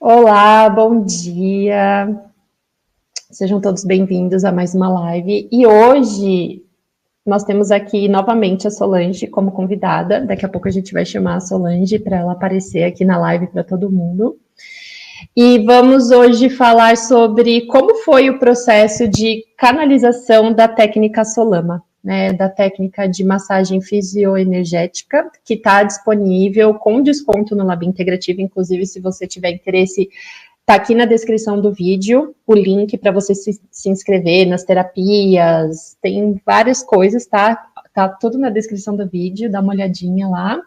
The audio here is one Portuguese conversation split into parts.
Olá, bom dia. Sejam todos bem-vindos a mais uma live. E hoje nós temos aqui novamente a Solange como convidada. Daqui a pouco a gente vai chamar a Solange para ela aparecer aqui na live para todo mundo. E vamos hoje falar sobre como foi o processo de canalização da técnica Solama, né, da técnica de massagem fisioenergética, que está disponível com desconto no Lab Integrativo. Inclusive, se você tiver interesse, tá aqui na descrição do vídeo o link para você se inscrever nas terapias, tem várias coisas, tá? Tá tudo na descrição do vídeo, dá uma olhadinha lá.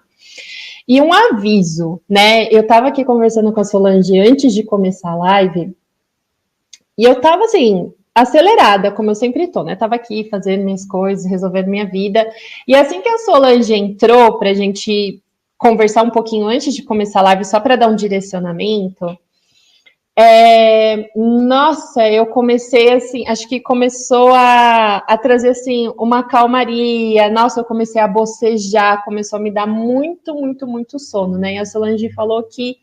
E um aviso, né? Eu estava aqui conversando com a Solange antes de começar a live, e eu estava assim, acelerada, como eu sempre tô, né? Tava aqui fazendo minhas coisas, resolvendo minha vida. E assim que a Solange entrou para a gente conversar um pouquinho antes de começar a live, só para dar um direcionamento, nossa, eu comecei assim, acho que começou a trazer assim uma calmaria. Nossa, eu comecei a bocejar, começou a me dar muito sono, né? E a Solange falou que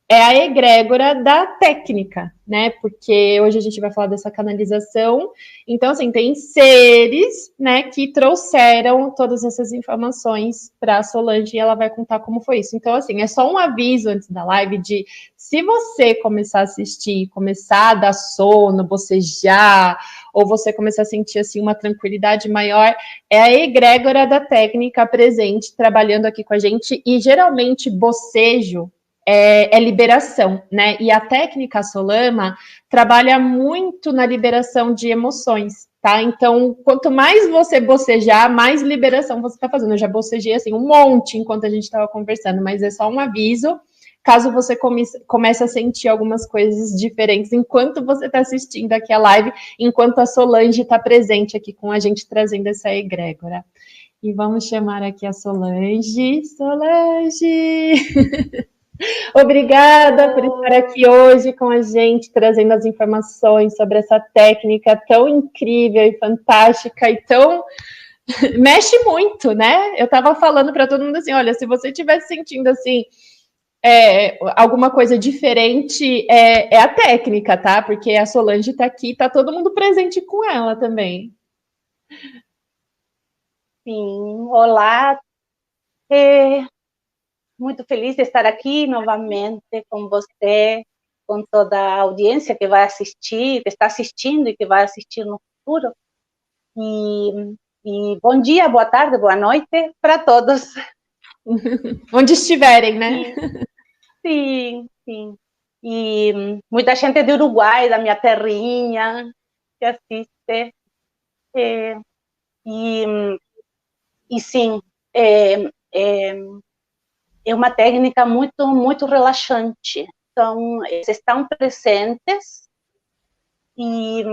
é a egrégora da técnica, né? Porque hoje a gente vai falar dessa canalização. Então, assim, tem seres, né, que trouxeram todas essas informações para a Solange e ela vai contar como foi isso. Então, assim, é só um aviso antes da live de se você começar a assistir, começar a dar sono, bocejar, ou você começar a sentir assim uma tranquilidade maior, é a egrégora da técnica presente trabalhando aqui com a gente. E geralmente bocejo é liberação, né? E a técnica Solama trabalha muito na liberação de emoções, tá? Então, quanto mais você bocejar, mais liberação você está fazendo. Eu já bocejei assim um monte enquanto a gente estava conversando, mas é só um aviso. Caso você comece a sentir algumas coisas diferentes enquanto você está assistindo aqui a live, enquanto a Solange está presente aqui com a gente trazendo essa egrégora. E vamos chamar aqui a Solange. Solange! Obrigada por estar aqui hoje com a gente, trazendo as informações sobre essa técnica tão incrível e fantástica e tão mexe muito, né? Eu estava falando para todo mundo assim, olha, se você estiver sentindo assim alguma coisa diferente, é a técnica, tá? Porque a Solange está aqui, tá todo mundo presente com ela também. Sim, olá. Muito feliz de estar aqui novamente com você, com toda a audiência que vai assistir, que está assistindo e que vai assistir no futuro. E bom dia, boa tarde, boa noite para todos. Onde estiverem, né? Sim. E muita gente de Uruguai, da minha terrinha, que assiste. E sim, é uma técnica muito relaxante. Então, eles estão presentes e,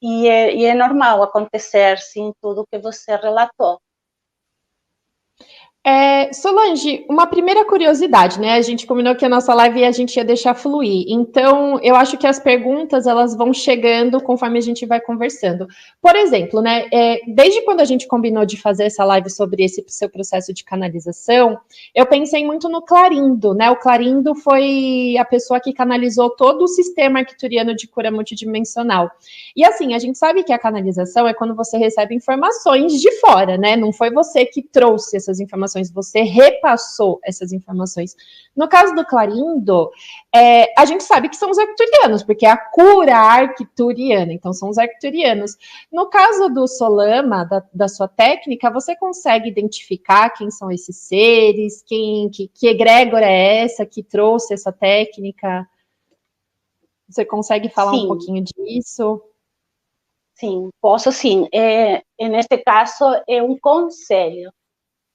e é normal acontecer, sim, tudo que você relatou. Solange, uma primeira curiosidade, né? A gente combinou que a nossa live a gente ia deixar fluir. Então, eu acho que as perguntas elas vão chegando conforme a gente vai conversando. Por exemplo, né? Desde quando a gente combinou de fazer essa live sobre esse seu processo de canalização, eu pensei muito no Clarindo, né? O Clarindo foi a pessoa que canalizou todo o sistema arcturiano de cura multidimensional. E assim, a gente sabe que a canalização é quando você recebe informações de fora, né? Não foi você que trouxe essas informações, você repassou essas informações. No caso do Clarindo, a gente sabe que são os arcturianos, porque é a cura arcturiana, então são os arcturianos. No caso do Solama, da sua técnica, você consegue identificar quem são esses seres, que egrégora é essa que trouxe essa técnica? Você consegue falar um pouquinho disso? Sim, posso sim. Neste caso, é um conselho.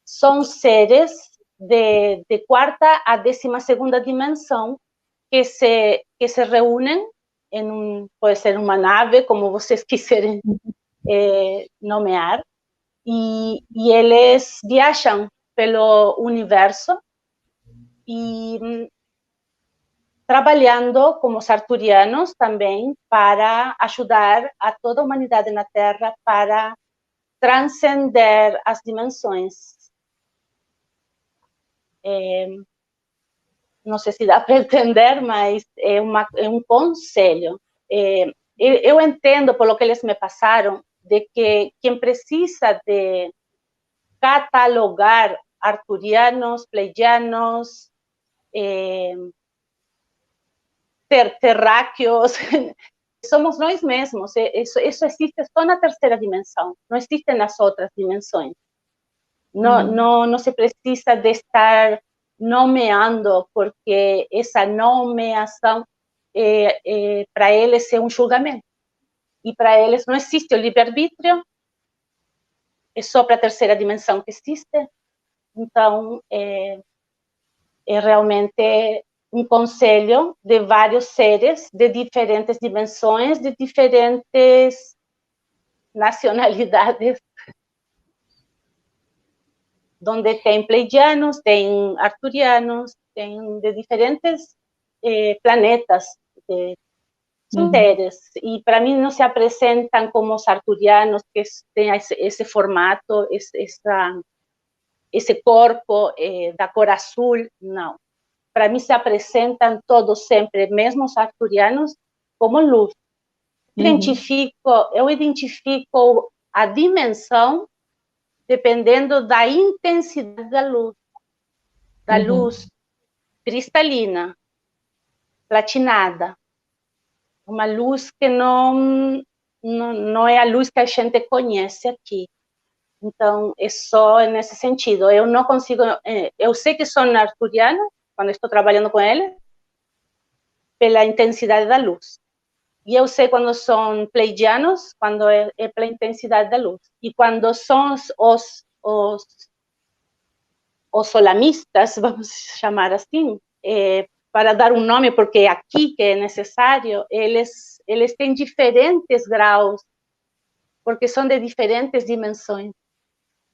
São seres de quarta a 12ª dimensão que se reúnem pode ser uma nave, como vocês quiserem nomear, e eles viajam pelo universo e trabalhando como os arturianos também para ajudar a toda a humanidade na Terra para transcender as dimensões. não sei se dá para entender, mas é um conselho. Eu entendo, pelo que eles me passaram, de que quem precisa de catalogar arturianos, pleiadianos, terráqueos, somos nós mesmos. Isso existe só na terceira dimensão, não existe nas outras dimensões. Não se precisa de estar nomeando, porque essa nomeação para eles é um julgamento. E para eles não existe o livre-arbítrio, é só para a terceira dimensão que existe. Então, é realmente um conselho de vários seres de diferentes dimensões, de diferentes nacionalidades, onde tem pleiadianos, tem arturianos, tem de diferentes planetas, são seres. E para mim não se apresentam como os arturianos, que têm esse formato, esse corpo da cor azul, não. Para mim se apresentam todos sempre, mesmo os arturianos, como luz. Eu identifico a dimensão dependendo da intensidade da luz cristalina, platinada, uma luz que não é a luz que a gente conhece aqui. Então, é só nesse sentido. Eu não consigo... Eu sei que são arturianos, quando estou trabalhando com eles, pela intensidade da luz. E eu sei quando são pleiadianos, quando é pela intensidade da luz. E quando são os solamistas, vamos chamar assim, para dar um nome, porque é aqui que é necessário, eles têm diferentes graus, porque são de diferentes dimensões.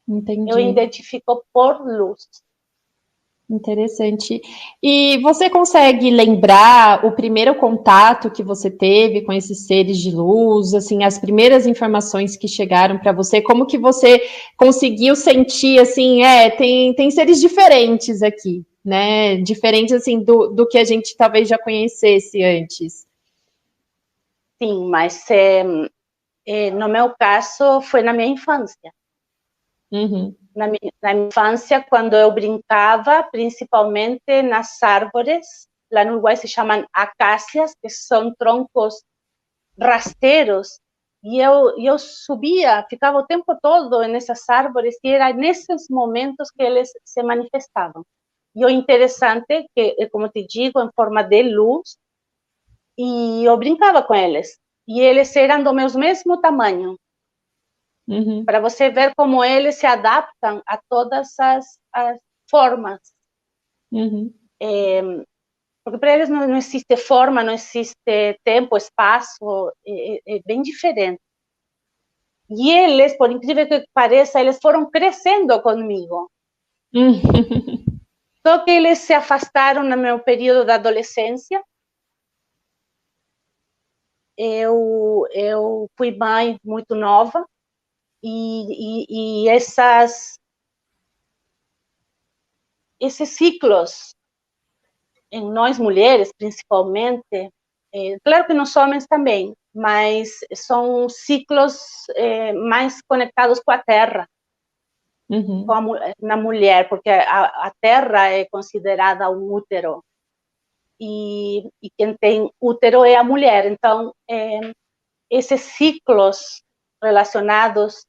Entendi. Eu identifico por luz. Interessante. E você consegue lembrar o primeiro contato que você teve com esses seres de luz, assim, as primeiras informações que chegaram para você? Como que você conseguiu sentir, assim, tem seres diferentes aqui, né? Diferentes, assim, do que a gente talvez já conhecesse antes. Sim, mas no meu caso foi na minha infância. Na minha infância, quando eu brincava, principalmente nas árvores, lá no Uruguai se chamam acácias, que são troncos rasteiros, e eu subia, ficava o tempo todo nessas árvores, e era nesses momentos que eles se manifestavam. E o interessante é que, como te digo, em forma de luz, e eu brincava com eles, e eles eram do meu mesmo tamanho. Para você ver como eles se adaptam a todas as formas. Porque para eles não existe forma, não existe tempo, espaço, é bem diferente. E eles, por incrível que pareça, eles foram crescendo comigo. Só que eles se afastaram no meu período da adolescência. Eu fui mãe muito nova, e esses ciclos, em nós mulheres principalmente, claro que nos homens também, mas são ciclos mais conectados com a terra, na mulher, porque a terra é considerada um útero, e quem tem útero é a mulher. Então, esses ciclos relacionados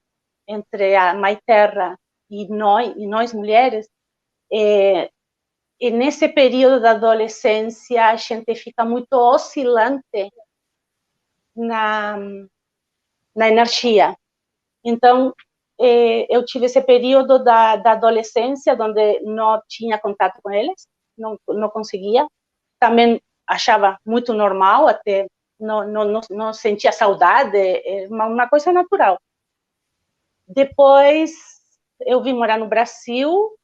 entre a Mãe Terra e nós mulheres, e nesse período da adolescência a gente fica muito oscilante na energia. Então, eu tive esse período da adolescência onde não tinha contato com eles, não conseguia. Também achava muito normal, até não sentia saudade, é uma coisa natural. Depois, eu vim morar no Brasil,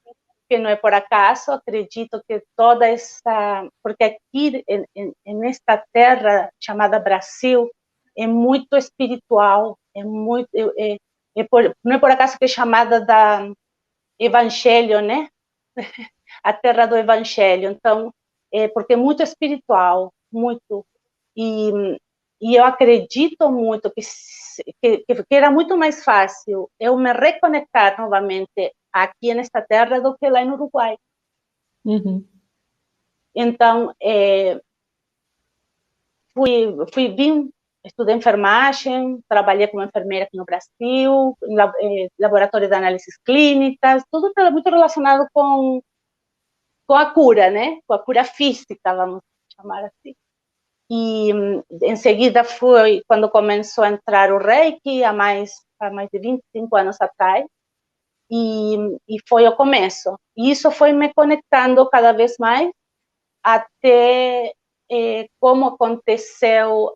que não é por acaso, acredito que toda essa... Porque aqui, nesta terra chamada Brasil, é muito espiritual, não é por acaso que é chamada da Evangelho, né? A terra do Evangelho. Então, porque é muito espiritual, muito. E eu acredito muito que era muito mais fácil eu me reconectar novamente aqui nesta terra do que lá no Uruguai. Uhum. Então, vim, estudei enfermagem, trabalhei como enfermeira aqui no Brasil, em laboratório de análises clínicas, tudo muito relacionado com a cura, né? Com a cura física, vamos chamar assim. E em seguida foi quando começou a entrar o Reiki, há mais de 25 anos atrás, e foi o começo. E isso foi me conectando cada vez mais até como aconteceu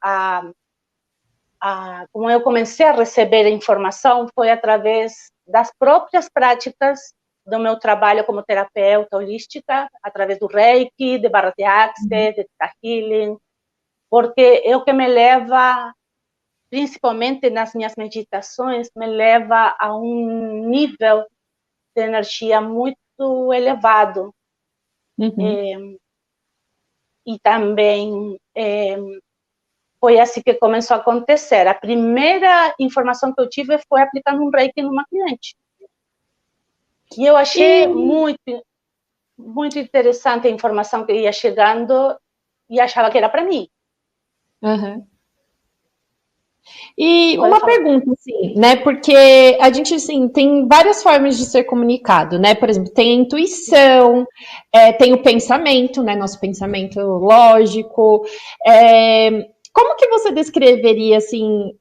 como eu comecei a receber a informação foi através das próprias práticas do meu trabalho como terapeuta holística, através do Reiki, de barras de Axis, de Theta Healing, porque é o que me leva, principalmente nas minhas meditações, me leva a um nível de energia muito elevado. Uhum. E também foi assim que começou a acontecer. A primeira informação que eu tive foi aplicando um Reiki numa cliente. E eu achei muito, muito interessante a informação que ia chegando e achava que era para mim. Uhum. E Pode uma falar. pergunta, assim, né? Porque a gente, assim, tem várias formas de ser comunicado, né? Por exemplo, tem a intuição, tem o pensamento, né? Nosso pensamento lógico. Como que você descreveria, assim,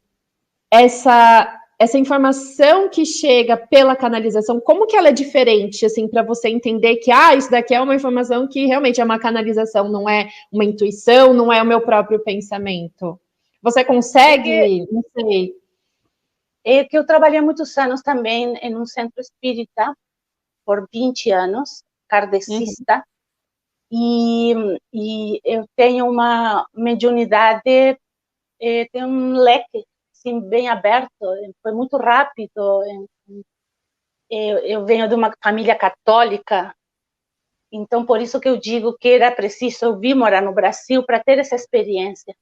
essa informação que chega pela canalização, como que ela é diferente, assim, para você entender que, isso daqui é uma informação que realmente é uma canalização, não é uma intuição, não é o meu próprio pensamento? Você consegue, não sei. É que eu trabalhei muitos anos também em um centro espírita, por 20 anos, kardecista, e eu tenho uma mediunidade, tem um leque assim, bem aberto, foi muito rápido. Eu venho de uma família católica, então por isso que eu digo que era preciso eu vir morar no Brasil para ter essa experiência,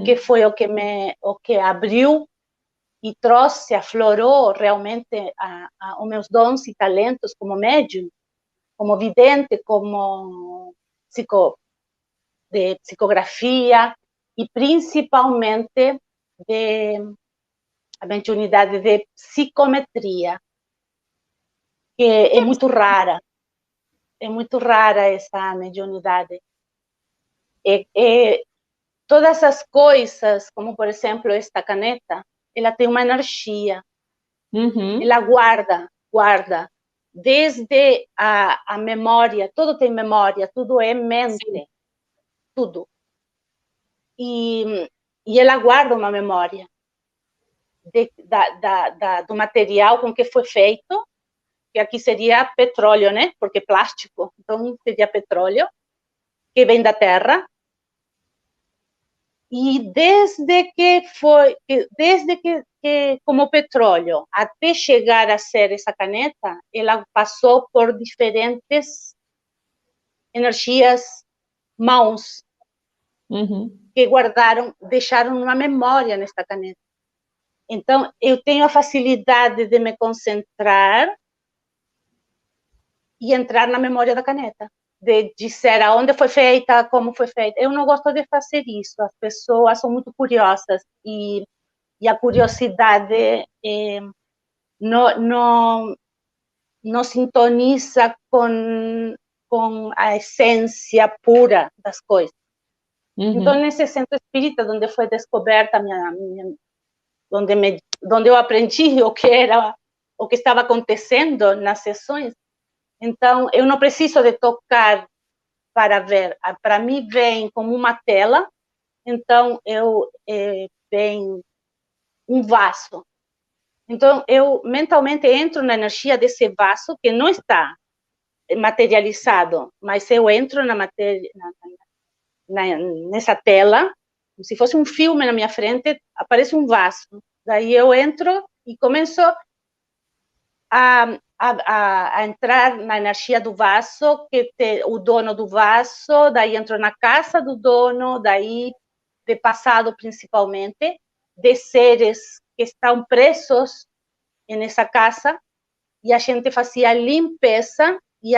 que foi o que abriu e trouxe, aflorou realmente os meus dons e talentos como médium, como vidente, como de psicografia e principalmente a mediunidade de psicometria, que é muito rara. É muito rara essa mediunidade. Todas as coisas, como por exemplo esta caneta, ela tem uma energia. Ela guarda. Desde a memória, tudo tem memória, tudo é mente. Sim. Tudo. E ela guarda uma memória do material com que foi feito, que aqui seria petróleo, né? Porque plástico, então seria petróleo, que vem da terra. E desde que como petróleo, até chegar a ser essa caneta, ela passou por diferentes energias, mãos, que deixaram uma memória nesta caneta. Então, eu tenho a facilidade de me concentrar e entrar na memória da caneta, de dizer aonde foi feita, como foi feita. Eu não gosto de fazer isso, as pessoas são muito curiosas e a curiosidade não sintoniza com a essência pura das coisas. Então, nesse centro espírita, onde foi descoberta onde eu aprendi o que estava acontecendo nas sessões, então eu não preciso de tocar para ver. Para mim vem como uma tela, então vem um vaso. Então eu mentalmente entro na energia desse vaso que não está materializado, mas eu entro nessa tela, como se fosse um filme na minha frente, aparece um vaso. Daí eu entro e começo a a entrar na energia do vaso, o dono do vaso, daí entrou na casa do dono, daí de passado principalmente, de seres que estão presos nessa casa, e a gente fazia limpeza e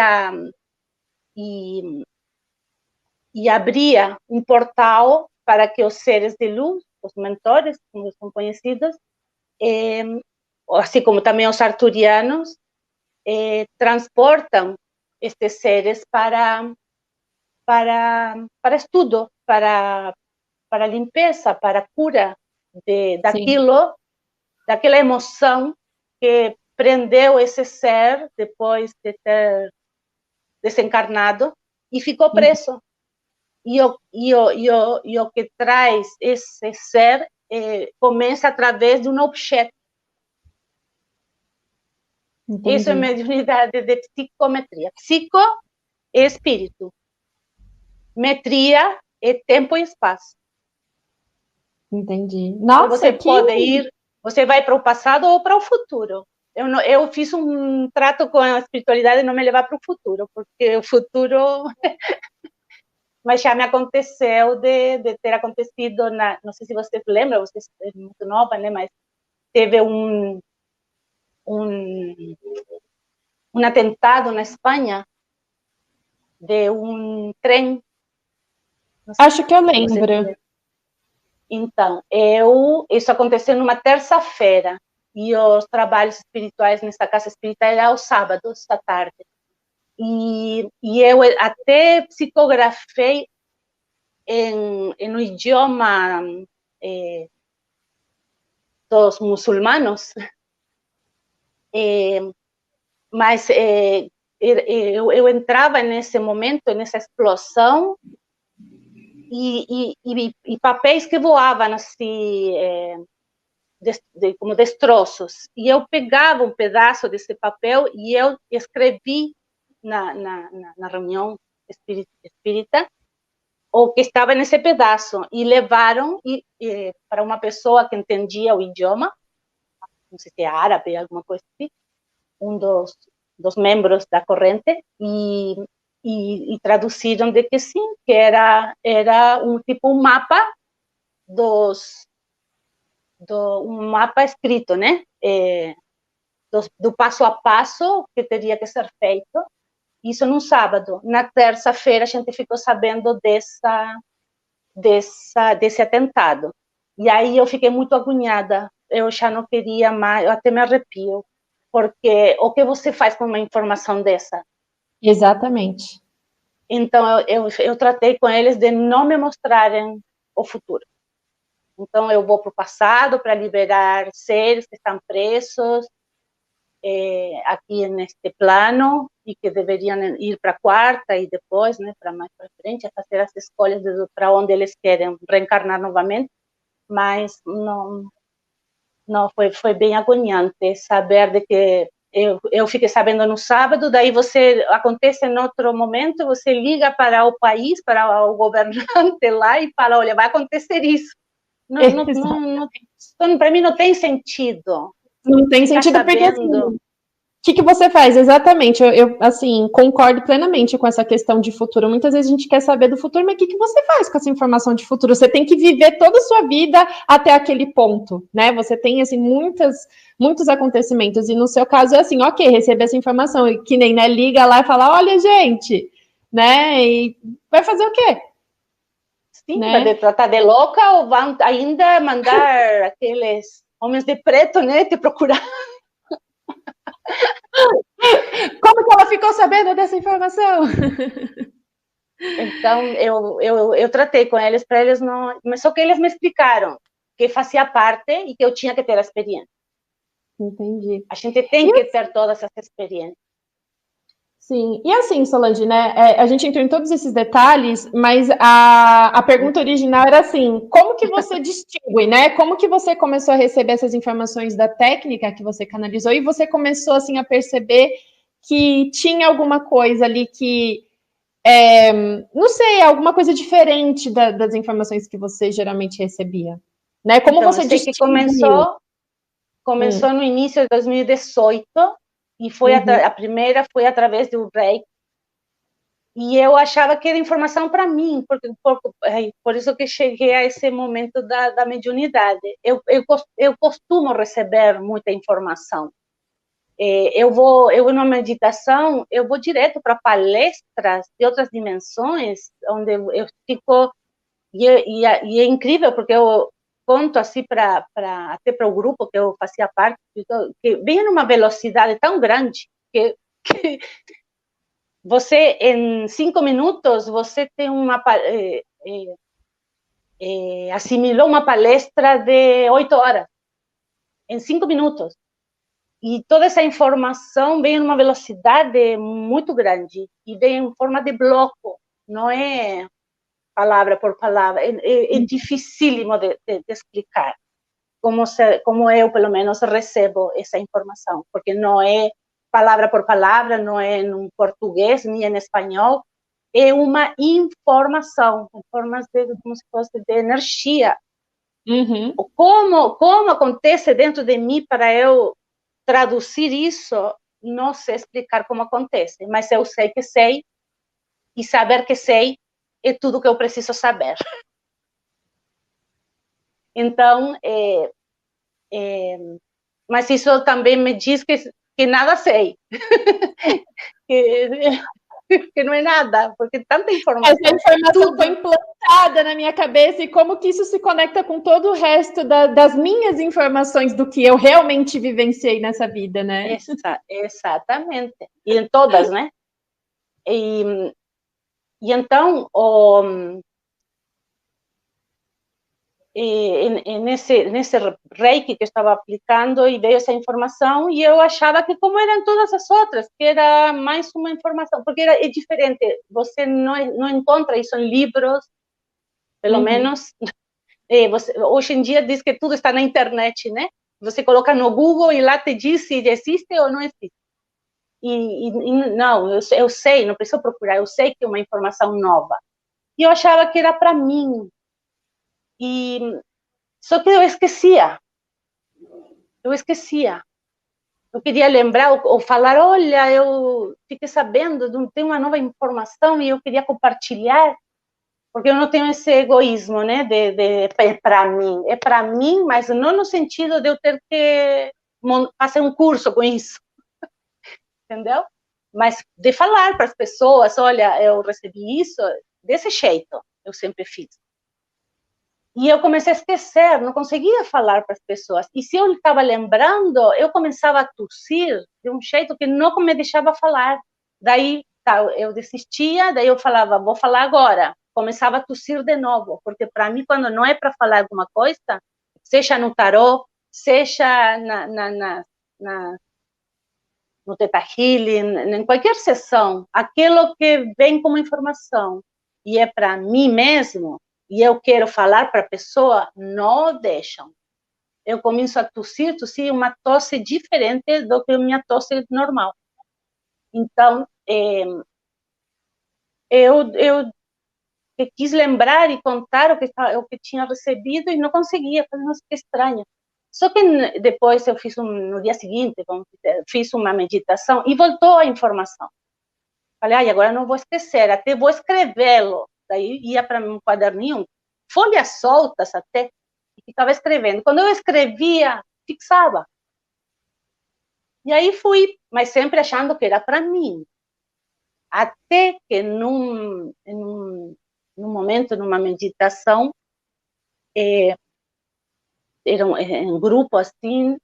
abria um portal para que os seres de luz, os mentores, como são conhecidos, assim como também os arturianos, transportam estes seres para estudo, para limpeza, para cura daquela emoção que prendeu esse ser depois de ter desencarnado e ficou preso. E o que traz esse ser começa através de um objeto. Entendi. Isso é mediunidade de psicometria. Psico é espírito. Metria é tempo e espaço. Entendi. Nossa, então você pode ir, você vai para o passado ou para o futuro. Eu fiz um trato com a espiritualidade de não me levar para o futuro, porque o futuro... Mas já me aconteceu de ter acontecido, não sei se vocês lembram, você é muito nova, né? Mas teve um atentado na Espanha de um trem. Acho que eu lembro. Então, isso aconteceu numa terça-feira, e os trabalhos espirituais nessa casa espírita eram aos sábados à tarde. E eu até psicografei no idioma dos muçulmanos, mas eu entrava nesse momento, nessa explosão, e papéis que voavam assim, como destroços, e eu pegava um pedaço desse papel e eu escrevi na reunião espírita o que estava nesse pedaço, e levaram para uma pessoa que entendia o idioma, não sei se é árabe, alguma coisa assim, um dos membros da corrente, e traduziram de que sim, que era um mapa um mapa escrito, né? Do passo a passo que teria que ser feito. Isso num sábado. Na terça-feira a gente ficou sabendo desse atentado. E aí eu fiquei muito agoniada. Eu já não queria mais, eu até me arrepio, porque o que você faz com uma informação dessa? Exatamente. Então eu tratei com eles de não me mostrarem o futuro. Então eu vou para o passado para liberar seres que estão presos aqui neste plano e que deveriam ir para a quarta e depois, né, para mais para frente, a fazer as escolhas para onde eles querem reencarnar novamente. Mas não foi bem agoniante saber de que eu fiquei sabendo no sábado, daí acontece em outro momento, você liga para o país, para o governante lá e fala, olha, vai acontecer isso. Para mim não tem sentido. Não tem sentido porque assim, o que você faz? Exatamente, eu assim, concordo plenamente com essa questão de futuro. Muitas vezes a gente quer saber do futuro, mas o que você faz com essa informação de futuro? Você tem que viver toda a sua vida até aquele ponto, né? Você tem, assim, muitos acontecimentos, e no seu caso é assim, ok, receber essa informação, e que nem, né, liga lá e fala, olha, gente, né, e vai fazer o quê? Sim, né? Vai tratar de louca ou vão ainda mandar aqueles homens de preto, né, te procurar? Como que ela ficou sabendo dessa informação? Então, eu tratei com eles para eles não... Mas só que eles me explicaram que fazia parte e que eu tinha que ter a experiência. Entendi. A gente tem que ter todas essas experiências. Sim, e assim, Solange, né, a gente entrou em todos esses detalhes, mas a pergunta original era assim, como que você distingue, né, como que você começou a receber essas informações da técnica que você canalizou, e você começou, assim, a perceber que tinha alguma coisa ali que, não sei, alguma coisa diferente das informações que você geralmente recebia, né, como então, você distinguiu? Que começou no início de 2018, E foi a primeira foi através do Reiki. E eu achava que era informação para mim, por isso que cheguei a esse momento da mediunidade. Eu costumo receber muita informação. Eu na meditação, eu vou direto para palestras de outras dimensões, onde eu fico, e é incrível, porque eu conto assim até para o grupo que eu fazia parte, que vem numa velocidade tão grande que você, em 5 minutos, você tem assimilou uma palestra de 8 horas, em 5 minutos. E toda essa informação vem numa velocidade muito grande, e vem em forma de bloco, não é palavra por palavra, é dificílimo de explicar como eu, pelo menos, recebo essa informação, porque não é palavra por palavra, não é em português, nem em espanhol, é uma informação, em formas como se fosse de energia. Como acontece dentro de mim para eu traduzir isso, não sei explicar como acontece, mas eu sei que sei, e saber que sei é tudo que eu preciso saber. Então, mas isso também me diz que nada sei, que não é nada, porque tanta informação. Essa informação foi implantada na minha cabeça, e como que isso se conecta com todo o resto das minhas informações do que eu realmente vivenciei nessa vida, né? Exatamente. E em todas, né? E então, nesse Reiki que eu estava aplicando, e veio essa informação, e eu achava que como eram todas as outras, que era mais uma informação, porque é diferente, você não encontra isso em livros, pelo menos, hoje em dia diz que tudo está na internet, né? Você coloca no Google e lá te diz se existe ou não existe. E não, eu sei, não preciso procurar, eu sei que é uma informação nova. E eu achava que era para mim. Só que eu esquecia. Eu queria lembrar ou falar, olha, eu fiquei sabendo, tem uma nova informação e eu queria compartilhar, porque eu não tenho esse egoísmo, né, é para mim, mas não no sentido de eu ter que fazer um curso com isso, entendeu? Mas de falar para as pessoas, olha, eu recebi isso, desse jeito, eu sempre fiz. E eu comecei a esquecer, não conseguia falar para as pessoas. E se eu estava lembrando, eu começava a tossir de um jeito que não me deixava falar. Daí eu desistia, daí eu falava, vou falar agora. Começava a tossir de novo, porque para mim, quando não é para falar alguma coisa, seja no tarô, seja no Theta Healing, em qualquer sessão, aquilo que vem como informação e é para mim mesmo, e eu quero falar para a pessoa, não deixam. Eu começo a tossir uma tosse diferente do que a minha tosse normal. Então, eu quis lembrar e contar o que tinha recebido e não conseguia, nossa, que estranho. Só que depois eu fiz no dia seguinte, fiz uma meditação e voltou a informação. Falei, agora não vou esquecer, até vou escrevê-lo. Daí ia para um quaderninho, folhas soltas até, e ficava escrevendo. Quando eu escrevia, fixava. E aí fui, mas sempre achando que era para mim. Até que num momento, numa meditação, era um grupo assim,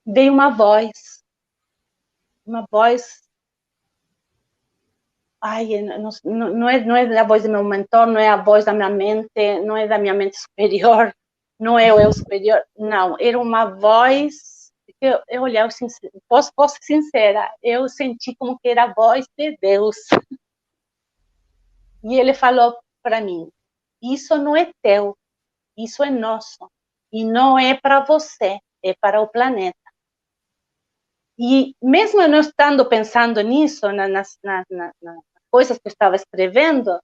veio uma voz, não é a voz do meu mentor, não é a voz da minha mente, não é da minha mente superior, não é o eu superior, não, era uma voz que eu olhava, posso ser sincera, eu senti como que era a voz de Deus. E ele falou para mim, isso não é teu, isso é nosso, e não é para você, é para o planeta. E mesmo eu não estando pensando nisso, nas coisas que eu estava escrevendo,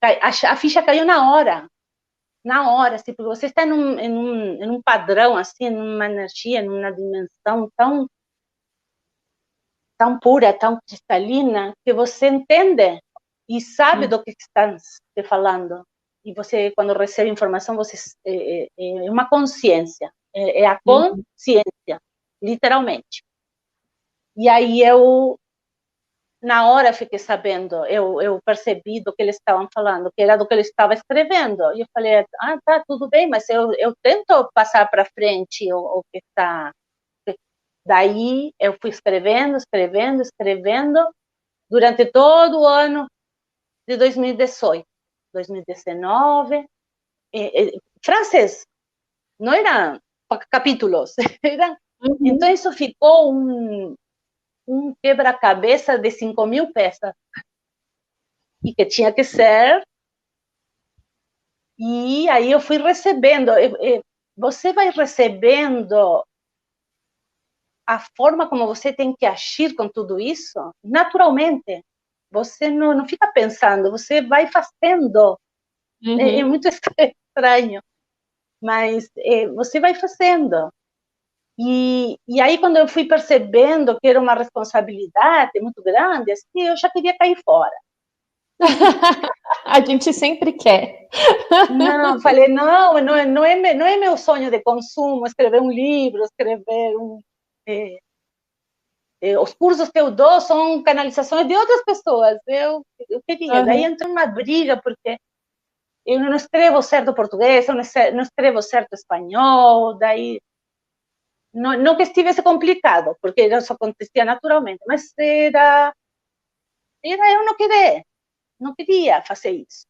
a ficha caiu na hora. na hora, assim, porque você está em um padrão, assim, numa energia, numa dimensão tão pura, tão cristalina, que você entende e sabe do que está te falando. E você, quando recebe informação, você é uma consciência, é a consciência, literalmente. E aí na hora fiquei sabendo, eu percebi do que eles estavam falando, que era do que ele estava escrevendo. E eu falei, tá, tudo bem, mas eu tento passar para frente o que está. Daí eu fui escrevendo, escrevendo, escrevendo, durante todo o ano de 2018, 2019. Frases, não eram capítulos, eram... Então isso ficou um quebra-cabeça de 5.000 peças. E que tinha que ser. E aí eu fui recebendo. Você vai recebendo a forma como você tem que agir com tudo isso, naturalmente. Você não fica pensando, você vai fazendo. É muito estranho, mas você vai fazendo. E aí, quando eu fui percebendo que era uma responsabilidade muito grande, assim, eu já queria cair fora. A gente sempre quer. Não, falei, não é meu sonho de consumo escrever um livro, escrever os cursos que eu dou são canalizações de outras pessoas. Eu queria. Daí entrou uma briga, porque eu não escrevo certo português, eu não escrevo certo espanhol, daí não que estivesse complicado, porque isso acontecia naturalmente, mas era eu não queria fazer isso.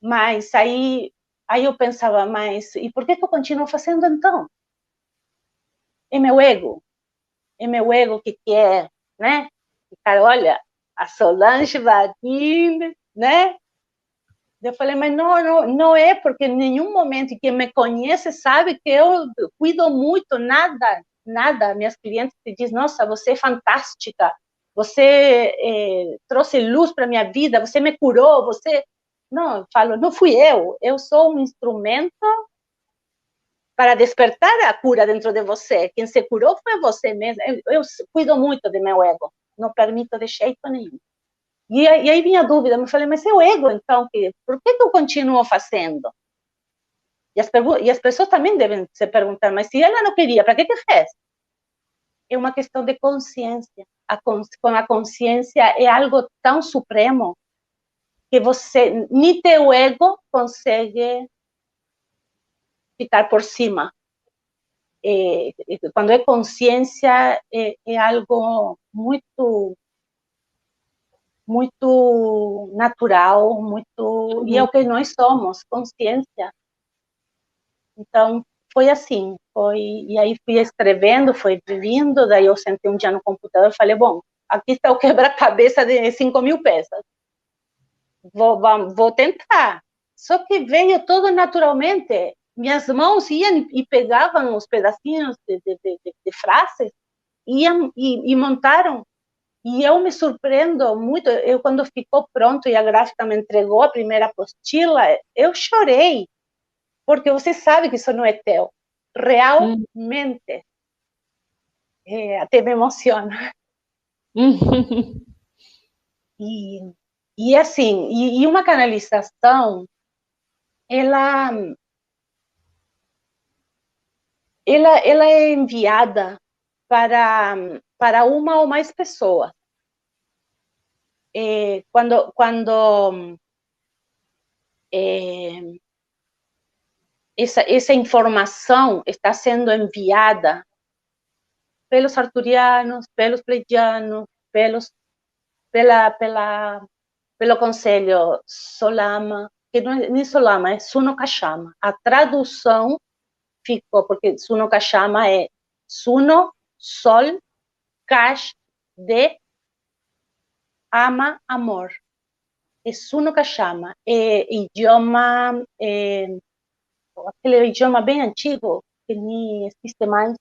Mas aí eu pensava, mas e por que eu continuo fazendo então? É meu ego que quer, né? Cara, olha, a Solange Vadilha, né? Eu falei, mas não é, porque em nenhum momento quem me conhece sabe que eu cuido muito, nada. Minhas clientes me dizem, nossa, você é fantástica, você trouxe luz para minha vida, você me curou, você... Não, eu falo, não fui eu sou um instrumento para despertar a cura dentro de você. Quem se curou foi você mesmo. Eu cuido muito do meu ego, não permito de jeito nenhum. E aí vinha a dúvida, eu falei, mas é o ego, então, por que eu continuo fazendo? E as pessoas também devem se perguntar, mas se ela não queria, para que fez? É uma questão de consciência. Com a consciência é algo tão supremo que você, nem teu ego consegue ficar por cima. Quando é consciência, é algo muito natural, e é o que nós somos, consciência. Então, foi assim, e aí fui escrevendo, foi vindo, daí eu sentei um dia no computador e falei, bom, aqui está o quebra-cabeça de 5.000 peças, vou tentar. Só que veio tudo naturalmente, minhas mãos iam e pegavam os pedacinhos de frases, iam e montaram. E eu me surpreendo muito, quando ficou pronto e a gráfica me entregou a primeira apostila, eu chorei, porque você sabe que isso não é teu. Realmente. Até me emociona. E assim, e uma canalização, ela é enviada para uma ou mais pessoas. Quando essa informação está sendo enviada pelos arturianos, pelos pleiadianos, pelo conselho Solama, que não é nem Solama, é Suno Kashama. A tradução ficou, porque Suno Kashama é Suno, Sol, Kash, de ama, amor. É Suno Kashama, é idioma, aquele idioma bem antigo, que nem existe mais.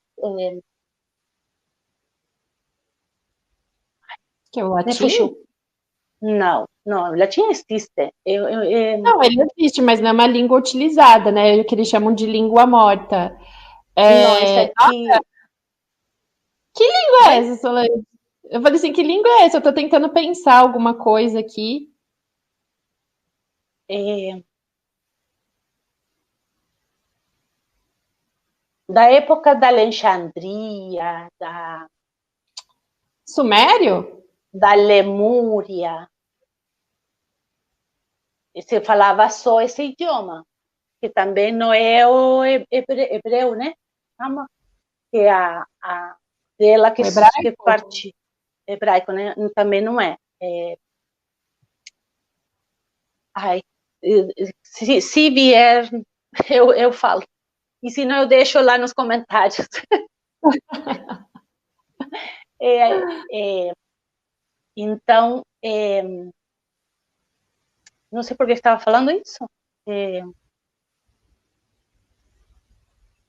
Que é o Me latim? fugiu. Não, não, latim existe. Não, ele existe, mas não é uma língua utilizada, né? É o que eles chamam de língua morta. Não, esse É... aqui... Que língua é Oi? essa, Solange? Eu falei assim, que língua é essa? Eu tô tentando pensar alguma coisa aqui. É, da época da Alexandria, Sumério? da Lemúria, se falava só esse idioma, que também não é o hebreu, né? Que é a dela O que hebraico? parte hebraico, né? Também não é. Ai, se vier, eu falo. E se não, eu deixo lá nos comentários. É, é, então, não sei por que estava falando isso.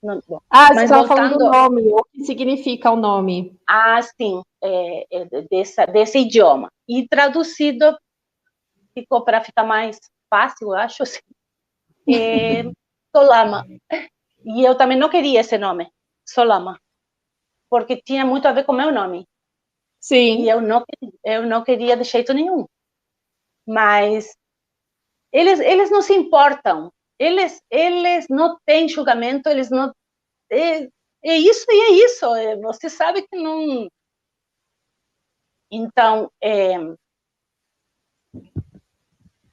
Não, bom. Ah, você Mas estava falando do voltando, nome, o que significa o nome? sim, desse idioma. E traduzido ficou para ficar mais fácil, eu acho, assim, Solama. E eu também não queria esse nome, Solama, porque tinha muito a ver com o meu nome. E Sim. eu não queria de jeito nenhum. Mas eles não se importam. Eles não têm julgamento, eles não. É isso e é isso. Você sabe que não. Então,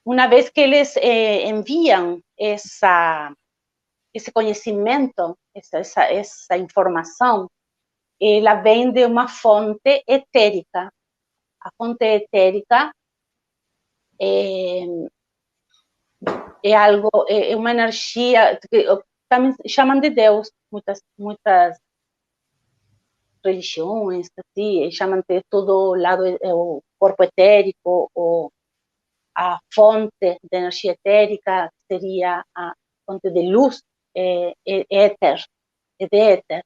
uma vez que eles enviam esse conhecimento, essa informação, ela vem de uma fonte etérica. A fonte etérica é, algo, é uma energia que também chamam de Deus, muitas religiões, assim, chamam de todo o lado, o corpo etérico, ou a fonte de energia etérica, seria a fonte de luz, éter, de éter,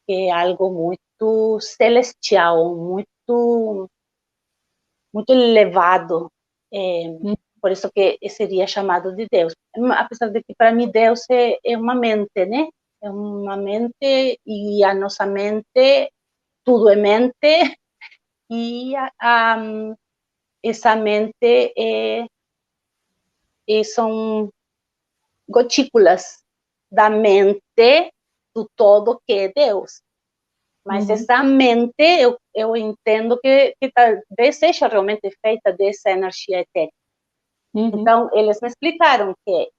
que é algo muito celestial, muito elevado. Por isso que seria chamado de Deus. Apesar de que, para mim, Deus é uma mente, né? É uma mente, e a nossa mente, tudo é mente, e essa mente são gotículas da mente do todo, que é Deus. Mas essa mente, eu entendo que talvez seja realmente feita dessa energia etérica. Então, eles me explicaram que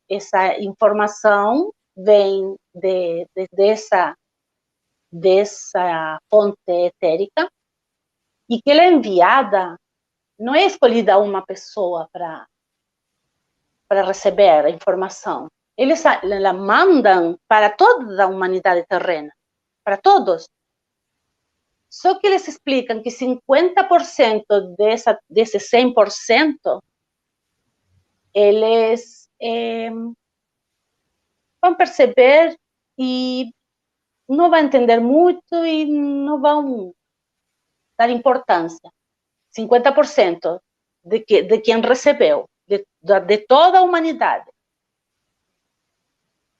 essa informação vem dessa fonte etérica, e que ela é enviada, não é escolhida uma pessoa para receber a informação. Eles la mandam para toda a humanidade terrena, para todos. Só que eles explicam que 50% desse 100%, eles vão perceber e não vão entender muito e não vão dar importância. 50% de quem recebeu, de toda a humanidade.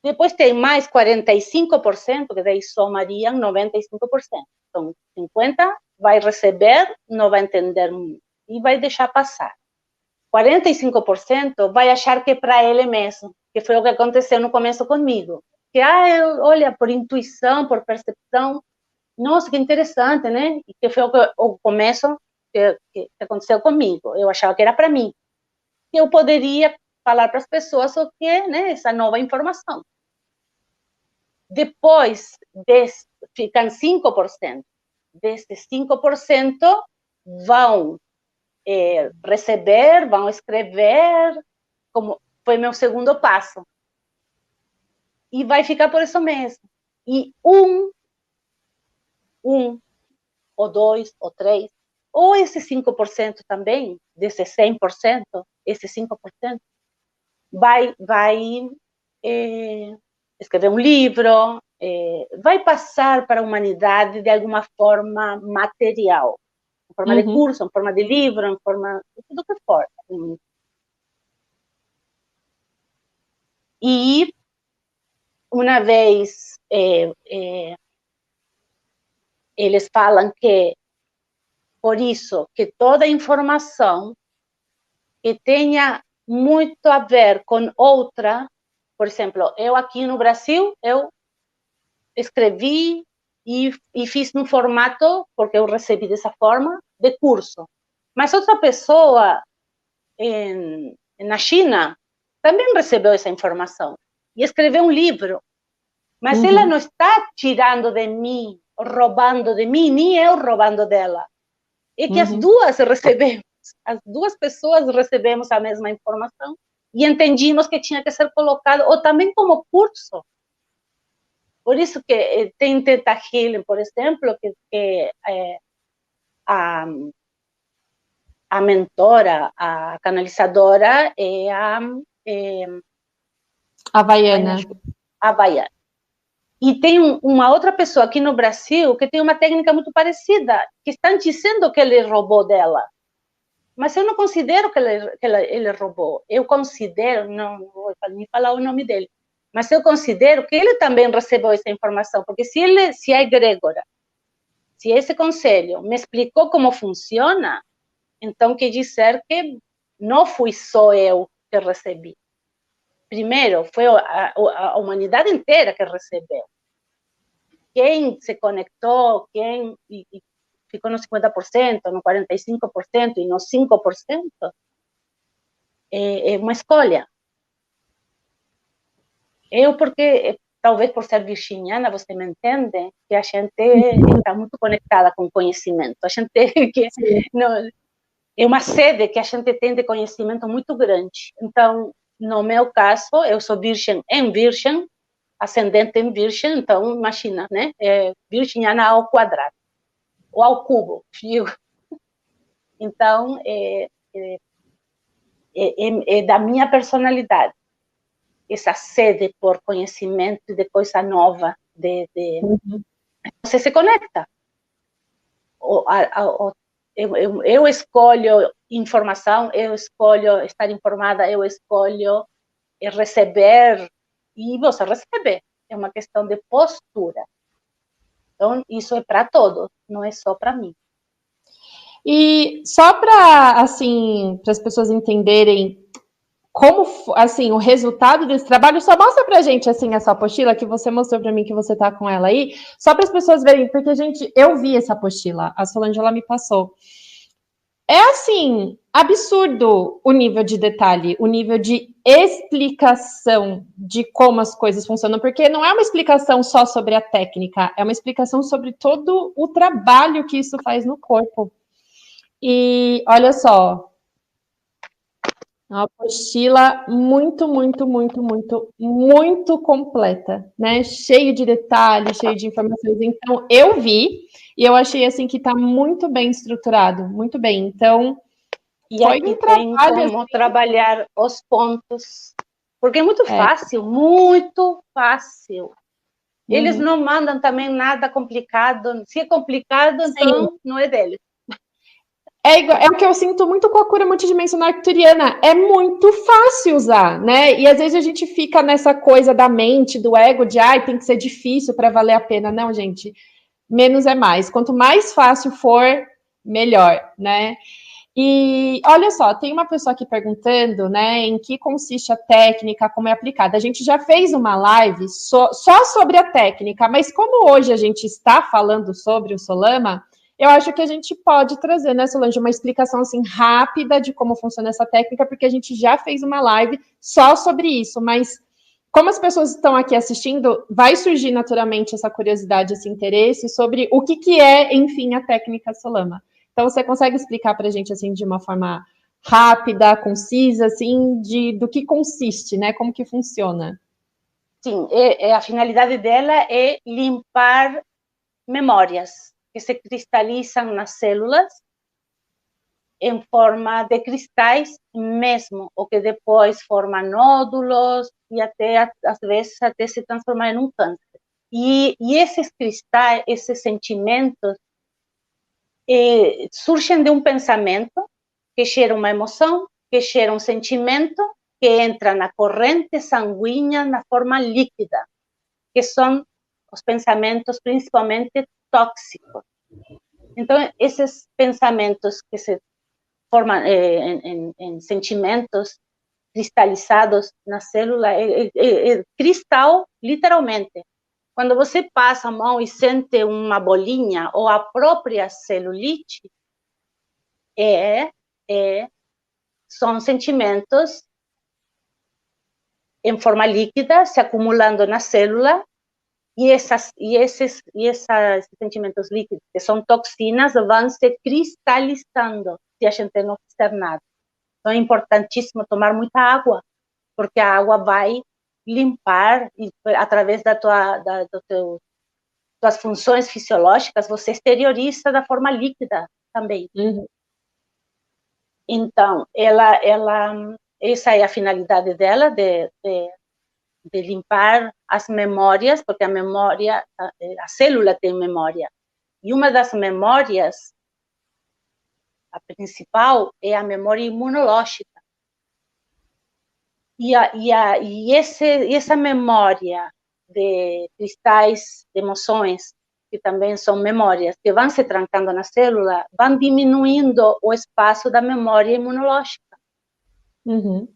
Depois tem mais 45%, que daí somariam 95%. Então, 50% vai receber, não vai entender e vai deixar passar. 45% vai achar que é para ele mesmo, que foi o que aconteceu no começo comigo. Que, olha, por intuição, por percepção, nossa, que interessante, né? E que foi o começo que aconteceu comigo. Eu achava que era para mim. Que eu poderia falar para as pessoas o que é, né, essa nova informação. Depois, ficam 5%. Desses 5% vão receber, vão escrever, como foi meu segundo passo. E vai ficar por isso mesmo. E um ou dois, ou três, ou esse 5% também, desse 100%, esse 5%, vai escrever um livro, vai passar para a humanidade de alguma forma material. em forma de curso, em forma de livro, em forma de tudo que for. E uma vez eles falam que, por isso, que toda informação que tenha muito a ver com outra, por exemplo, eu aqui no Brasil, eu escrevi e fiz no formato, porque eu recebi dessa forma, de curso. Mas outra pessoa na China também recebeu essa informação e escreveu um livro. Mas ela não está tirando de mim, roubando de mim, nem eu roubando dela. É que as duas recebemos, as duas pessoas recebemos a mesma informação e entendimos que tinha que ser colocado, ou também como curso. Por isso que tem Theta Healing, por exemplo, que a mentora, a canalizadora é a Havaiana. Havaiana. E tem uma outra pessoa aqui no Brasil que tem uma técnica muito parecida, que estão dizendo que ele roubou dela. Mas eu não considero que ele roubou. Eu considero, não vou nem falar o nome dele, mas eu considero que ele também recebeu essa informação, porque se a egrégora, se esse conselho me explicou como funciona, então quer dizer que não fui só eu que recebi. Primeiro, foi a humanidade inteira que recebeu. Quem se conectou, quem ficou no 50%, no 45% e no 5%, é uma escolha. Eu, porque talvez por ser virginiana, você me entende, que a gente está muito conectada com conhecimento. A gente que não, é uma sede que a gente tem de conhecimento muito grande. Então, no meu caso, eu sou virgem em virgem, ascendente em virgem, então imagina, né? Virginiana ao quadrado, ou ao cubo, digo. Então, é da minha personalidade, essa sede por conhecimento de coisa nova, você se conecta. Eu escolho informação, eu escolho estar informada, eu escolho receber, e você recebe. É uma questão de postura. Então, isso é para todos, não é só para mim. E só para, assim, para as pessoas entenderem como, assim, o resultado desse trabalho, só mostra pra gente, assim, essa apostila que você mostrou pra mim, que você tá com ela aí, só para as pessoas verem, porque, eu vi essa apostila, a Solange, ela me passou. É, assim, absurdo o nível de detalhe, o nível de explicação de como as coisas funcionam, porque não é uma explicação só sobre a técnica, é uma explicação sobre todo o trabalho que isso faz no corpo. E olha só, uma apostila muito, muito, muito, muito, muito completa, né? Cheio de detalhes, cheio de informações. Então, eu vi e eu achei assim que está muito bem estruturado, muito bem. Então, e foi aqui um tem como assim, trabalhar os pontos, porque é muito fácil, muito fácil. Eles não mandam também nada complicado. Se é complicado, então não é deles. É o que eu sinto muito com a cura multidimensional arcturiana. É muito fácil usar, né? E às vezes a gente fica nessa coisa da mente, do ego, de tem que ser difícil para valer a pena. Não, gente. Menos é mais. Quanto mais fácil for, melhor, né? E olha só, tem uma pessoa aqui perguntando, né, em que consiste a técnica, como é aplicada. A gente já fez uma live só sobre a técnica, mas como hoje a gente está falando sobre o Solama, eu acho que a gente pode trazer, né, Solange, uma explicação assim rápida de como funciona essa técnica, porque a gente já fez uma live só sobre isso, mas como as pessoas estão aqui assistindo, vai surgir naturalmente essa curiosidade, esse interesse sobre o que é, enfim, a técnica Solama. Então, você consegue explicar para a gente, assim, de uma forma rápida, concisa, assim, do que consiste, né? Como que funciona? Sim, a finalidade dela é limpar memórias que se cristalizam nas células em forma de cristais mesmo, o que depois forma nódulos e até, às vezes, até se transforma em um câncer. E esses cristais, esses sentimentos, surgem de um pensamento que gera uma emoção, que gera um sentimento, que entra na corrente sanguínea na forma líquida, que são os pensamentos principalmente tóxicos. Então, esses pensamentos que se formam em sentimentos cristalizados na célula, cristal, literalmente. Quando você passa a mão e sente uma bolinha ou a própria celulite, são sentimentos em forma líquida se acumulando na célula, e esses sentimentos líquidos, que são toxinas, vão se cristalizando se a gente não fizer nada. Então é importantíssimo tomar muita água, porque a água vai limpar, e através tuas funções fisiológicas, você exterioriza da forma líquida também. Uhum. Então, essa é a finalidade dela, de limpar as memórias, porque a célula tem memória. E uma das memórias, a principal, é a memória imunológica. E essa memória de cristais de emoções, que também são memórias, que vão se trancando na célula, vão diminuindo o espaço da memória imunológica. Uhum.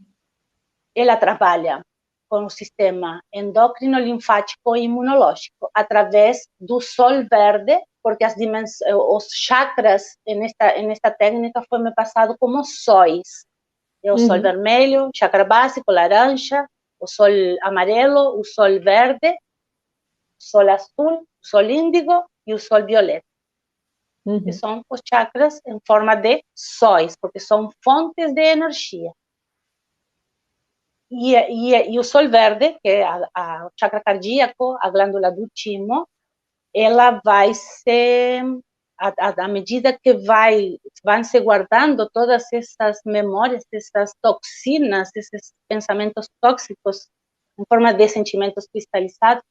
Ela trabalha com o sistema endócrino, linfático e imunológico, através do sol verde, porque os chakras nesta técnica foi me passado como sóis. O sol vermelho, chakra básico, laranja, o sol amarelo, o sol verde, o sol azul, o sol índigo e o sol violeta. Que são os chakras em forma de sóis, porque são fontes de energia. E o sol verde, que é o chakra cardíaco, a glândula do timo, ela vai se, à medida que vão se guardando todas essas memórias, essas toxinas, esses pensamentos tóxicos, em forma de sentimentos cristalizados,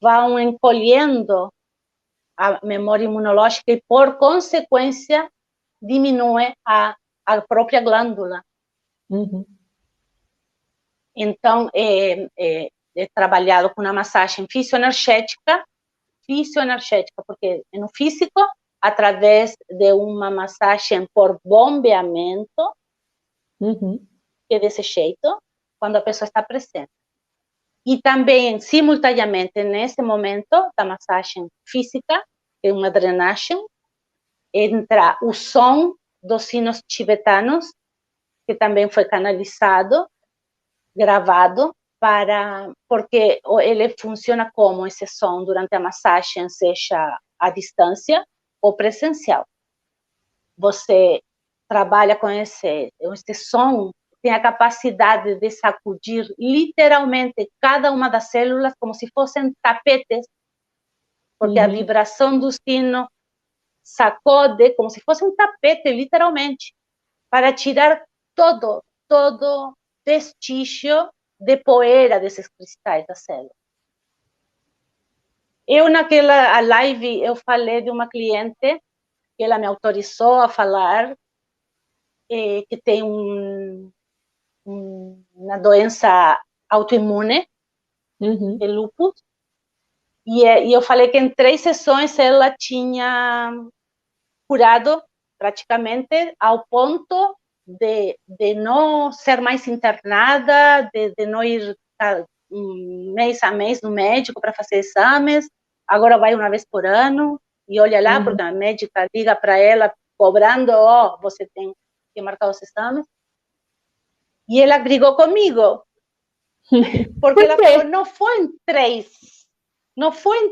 vão encolhendo a memória imunológica e, por consequência, diminui a própria glândula. Então, é trabalhado com uma massagem fisioenergética, porque no físico, através de uma massagem por bombeamento, que é desse jeito, quando a pessoa está presente. E também, simultaneamente, nesse momento da massagem física, que é uma drenagem, entra o som dos sinos tibetanos, que também foi canalizado, gravado, porque ele funciona como esse som durante a massagem, seja à distância ou presencial. Você trabalha com esse som, tem a capacidade de sacudir literalmente cada uma das células como se fossem tapetes, porque a vibração do sino sacode como se fosse um tapete, literalmente, para tirar todo vestígio de poeira desses cristais da célula. Naquela live, eu falei de uma cliente que ela me autorizou a falar que tem uma doença autoimune, de lúpus, e eu falei que em 3 sessões ela tinha curado praticamente ao ponto de não ser mais internada, de não ir mês a mês no médico para fazer exames, agora vai uma vez por ano, e olha lá, porque a médica liga para ela, cobrando, você tem que marcar os exames. E ela brigou comigo, porque ela falou, não foi em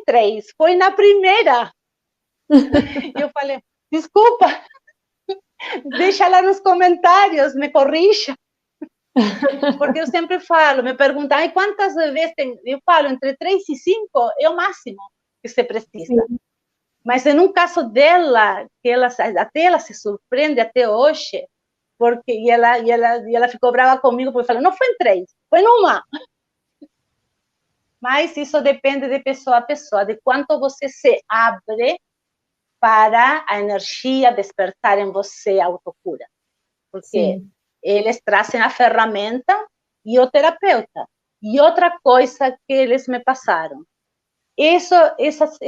3, foi na primeira. E eu falei, desculpa, deixa lá nos comentários, me corrija. Porque eu sempre falo, me perguntam, quantas vezes tem? Eu falo, entre 3 e 5 é o máximo que você precisa. Mas no caso dela, que até ela se surpreende até hoje, porque e ela ficou brava comigo, porque falou, não foi em 3, foi numa. Mas isso depende de pessoa a pessoa, de quanto você se abre para a energia despertar em você a autocura. Porque Sim. eles trazem a ferramenta e o terapeuta. E outra coisa que eles me passaram. Essas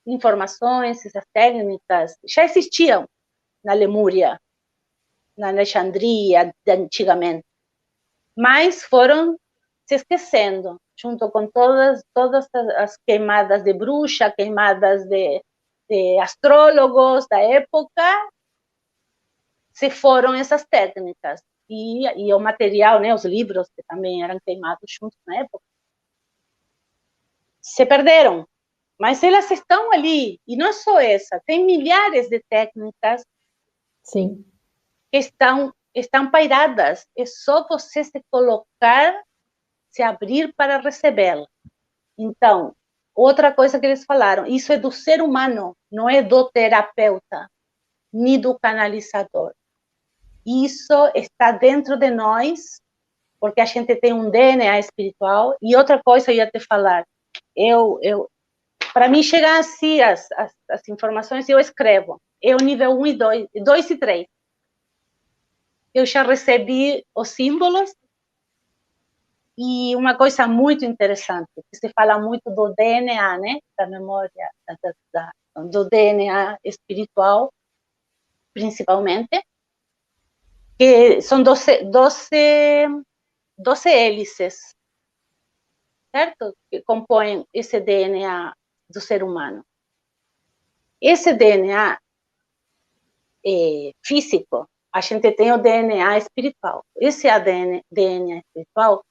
informações, essas técnicas já existiam na Lemúria, na Alexandria, antigamente. Mas foram se esquecendo, junto com todas as queimadas de bruxa, queimadas de astrólogos da época, se foram essas técnicas. E o material, né, os livros que também eram queimados juntos na época, se perderam. Mas elas estão ali, e não é só essa, tem milhares de técnicas Sim. que estão pairadas. É só você se colocar, se abrir para recebê-la. Então, outra coisa que eles falaram, isso é do ser humano, não é do terapeuta, nem do canalizador. Isso está dentro de nós, porque a gente tem um DNA espiritual. E outra coisa eu ia te falar, para mim chegam assim as informações, eu escrevo. É o nível 1 e 2 e 3. Eu já recebi os símbolos. E uma coisa muito interessante, que se fala muito do DNA, né? Da memória, do DNA espiritual, principalmente, que são 12 hélices, certo? Que compõem esse DNA do ser humano. Esse DNA físico, a gente tem o DNA espiritual. Esse DNA espiritual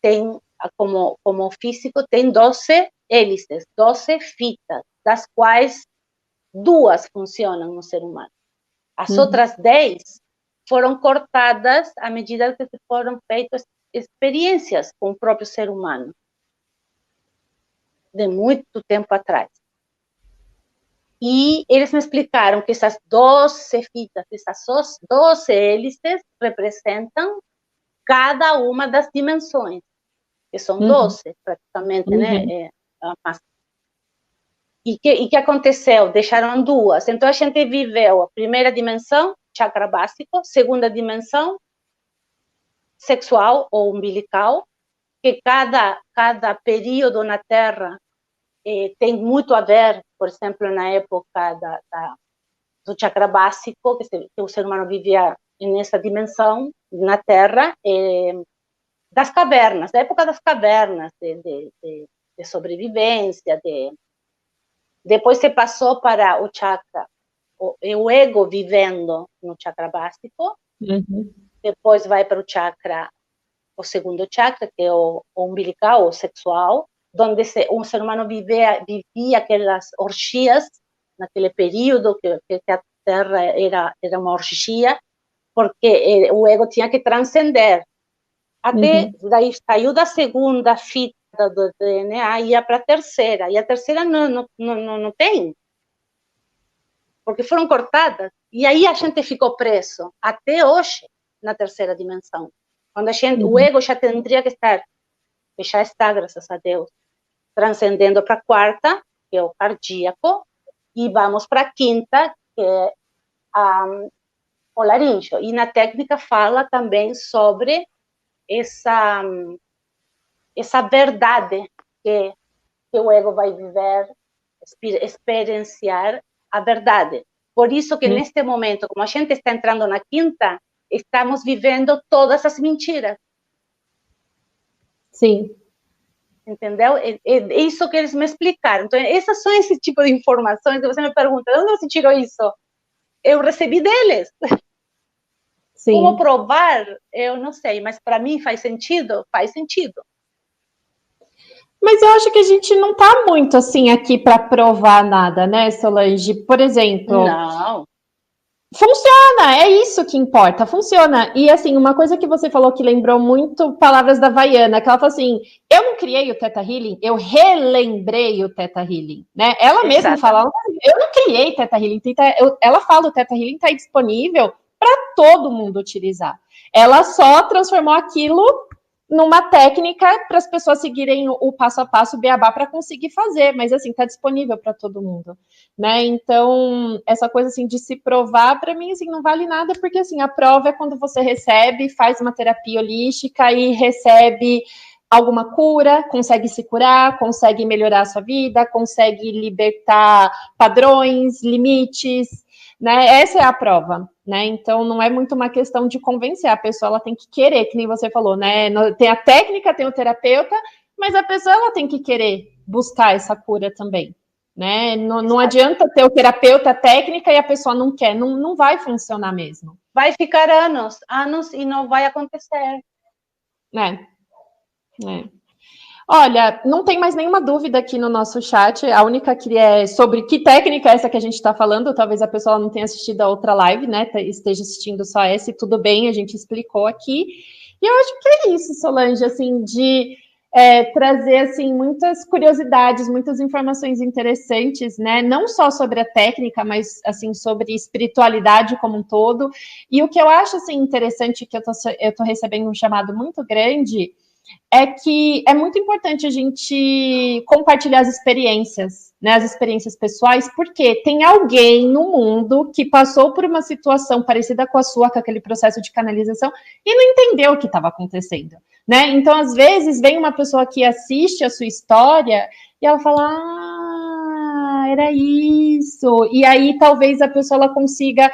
tem, como físico, tem 12 hélices, 12 fitas, das quais 2 funcionam no ser humano. As outras 10 foram cortadas à medida que foram feitas experiências com o próprio ser humano, de muito tempo atrás. E eles me explicaram que essas 12 fitas, essas 12 hélices, representam cada uma das dimensões, que são 12, praticamente, né? E que aconteceu? Deixaram 2. Então, a gente viveu a primeira dimensão, chakra básico, segunda dimensão, sexual ou umbilical, que cada período na Terra tem muito a ver, por exemplo, na época do chakra básico, que o ser humano vivia nessa dimensão, na Terra, das cavernas, da época das cavernas, de sobrevivência, depois se passou para o chakra, o ego vivendo no chakra básico, depois vai para o segundo chakra, que é o umbilical, o sexual, onde um ser humano vivia aquelas orgias, naquele período que a Terra era uma orgia, porque o ego tinha que transcender. Até daí saiu da segunda fita do DNA e ia para a terceira. E a terceira não tem. Porque foram cortadas. E aí a gente ficou preso, até hoje, na terceira dimensão. Quando o ego já teria que estar, que já está, graças a Deus, transcendendo para a quarta, que é o cardíaco, e vamos para a quinta, que é o laríngeo. E na técnica fala também sobre essa verdade que o ego vai viver, experienciar a verdade. Por isso que neste momento, como a gente está entrando na quinta, estamos vivendo todas as mentiras. Sim. Entendeu? É isso que eles me explicaram. Então, essas são esse tipo de informações que você me pergunta, de onde você tirou isso? Eu recebi deles. Sim. Como provar? Eu não sei, mas para mim faz sentido? Faz sentido. Mas eu acho que a gente não está muito assim aqui para provar nada, né, Solange? Por exemplo... Não. Funciona, é isso que importa, funciona. E assim, uma coisa que você falou que lembrou muito palavras da Vaiana, que ela falou assim, eu não criei o Theta Healing, eu relembrei o Theta Healing, né? Ela mesma fala, eu não criei Theta Healing, ela fala, o Theta Healing está disponível para todo mundo utilizar. Ela só transformou aquilo numa técnica para as pessoas seguirem o passo a passo, o beabá, para conseguir fazer, mas assim, está disponível para todo mundo, né? Então, essa coisa assim de se provar, para mim, assim, não vale nada, porque assim, a prova é quando você recebe, faz uma terapia holística e recebe alguma cura, consegue se curar, consegue melhorar a sua vida, consegue libertar padrões, limites, né? Essa é a prova, né? Então não é muito uma questão de convencer, a pessoa ela tem que querer, que nem você falou, né? Tem a técnica, tem o terapeuta, mas a pessoa ela tem que querer buscar essa cura também, né? Não adianta ter o terapeuta, a técnica e a pessoa não quer, não vai funcionar mesmo. Vai ficar anos e não vai acontecer. Olha, não tem mais nenhuma dúvida aqui no nosso chat. A única que é sobre que técnica é essa que a gente está falando. Talvez a pessoa não tenha assistido a outra live, né? Esteja assistindo só essa e tudo bem, a gente explicou aqui. E eu acho que é isso, Solange, assim, de trazer assim muitas curiosidades, muitas informações interessantes, né? Não só sobre a técnica, mas assim sobre espiritualidade como um todo. E o que eu acho assim interessante que eu tô recebendo um chamado muito grande é que é muito importante a gente compartilhar as experiências, né, as experiências pessoais, porque tem alguém no mundo que passou por uma situação parecida com a sua, com aquele processo de canalização, e não entendeu o que estava acontecendo, né? Então, às vezes, vem uma pessoa que assiste a sua história e ela fala, era isso. E aí, talvez a pessoa ela consiga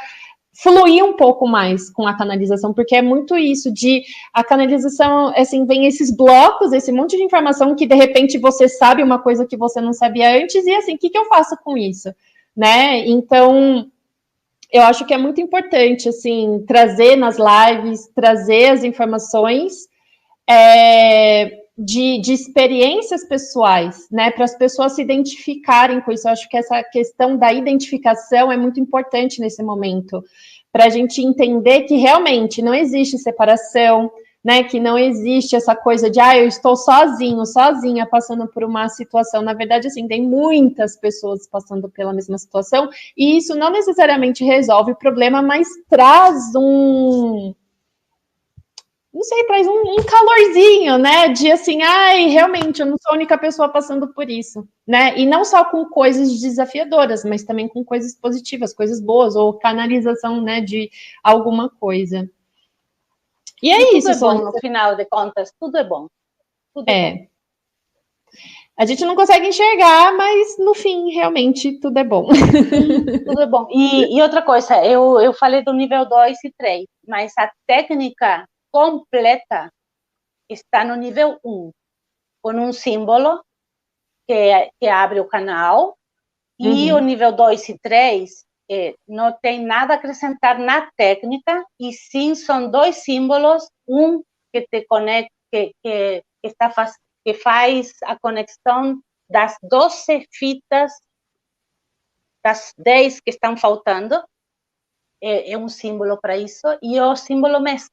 fluir um pouco mais com a canalização, porque é muito isso de a canalização, assim, vem esses blocos, esse monte de informação que de repente você sabe uma coisa que você não sabia antes e assim, o que eu faço com isso, né? Então, eu acho que é muito importante, assim, trazer nas lives, trazer as informações de experiências pessoais, né, para as pessoas se identificarem com isso. Eu acho que essa questão da identificação é muito importante nesse momento, para a gente entender que realmente não existe separação, né, que não existe essa coisa de, eu estou sozinho, sozinha, passando por uma situação. Na verdade, assim, tem muitas pessoas passando pela mesma situação, e isso não necessariamente resolve o problema, mas traz não sei, traz um calorzinho, né? De assim, realmente, eu não sou a única pessoa passando por isso, né? E não só com coisas desafiadoras, mas também com coisas positivas, coisas boas, ou canalização, né, de alguma coisa. E é tudo isso, é bom, no final de contas, tudo é bom. Tudo é bom. A gente não consegue enxergar, mas no fim, realmente, tudo é bom. Sim, tudo é bom. E outra coisa, eu falei do nível 2 e 3, mas a técnica completa está no nível 1, com um símbolo que abre o canal, e o nível 2 e 3 não tem nada a acrescentar na técnica, e sim são dois símbolos, um que te conecta, que faz a conexão das 12 fitas, das 10 que estão faltando, é um símbolo para isso, e o símbolo mestre.